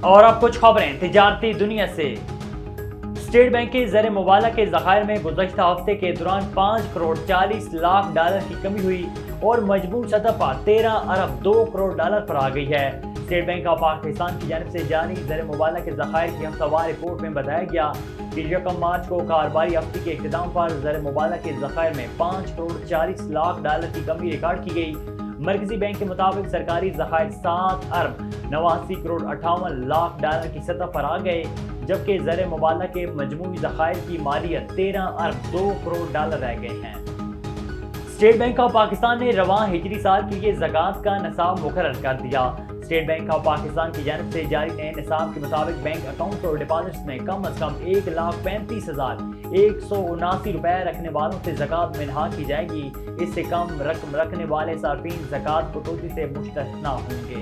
اور اب کچھ خبریں تجارتی دنیا سے۔ اسٹیٹ بینک کے زیر مبالغہ کے ذخائر میں گزشتہ ہفتے کے دوران 5 کروڑ 40 لاکھ ڈالر کی کمی ہوئی اور مجموعی سطح پر 13 ارب 2 کروڑ ڈالر پر آ گئی ہے۔ اسٹیٹ بینک آف پاکستان کی جانب سے جاری زیر مبالغہ کے ذخائر کی ہفتہ وار رپورٹ میں بتایا گیا کہ یکم مارچ کو کاروباری ہفتے کے اختتام پر زیر مبالغہ کے ذخائر میں 5 کروڑ 40 لاکھ ڈالر کی کمی ریکارڈ کی گئی۔ مرکزی بینک کے مطابق سرکاری ذخائر 7 ارب 89 کروڑ 58 لاکھ ڈالر کی سطح پر آ گئے، جبکہ زیر مبالغہ کے مجموعی ذخائر کی مالیت 13 ارب 2 کروڑ ڈالر رہ گئے ہیں۔ اسٹیٹ بینک آف پاکستان نے رواں ہجری سال کے لیے زکوٰۃ کا نصاب مقرر کر دیا۔ اسٹیٹ بینک آف پاکستان کی جانب سے جاری نئے نصاب کے مطابق بینک اکاؤنٹ اور ڈپازٹس میں کم از کم 1,35,179 روپے رکھنے والوں سے زکوٰۃ منہا کی جائے گی۔ اس سے کم رقم رکھنے والے صارفین زکوٰۃ کٹوتی سے مستثنیٰ ہوں گے۔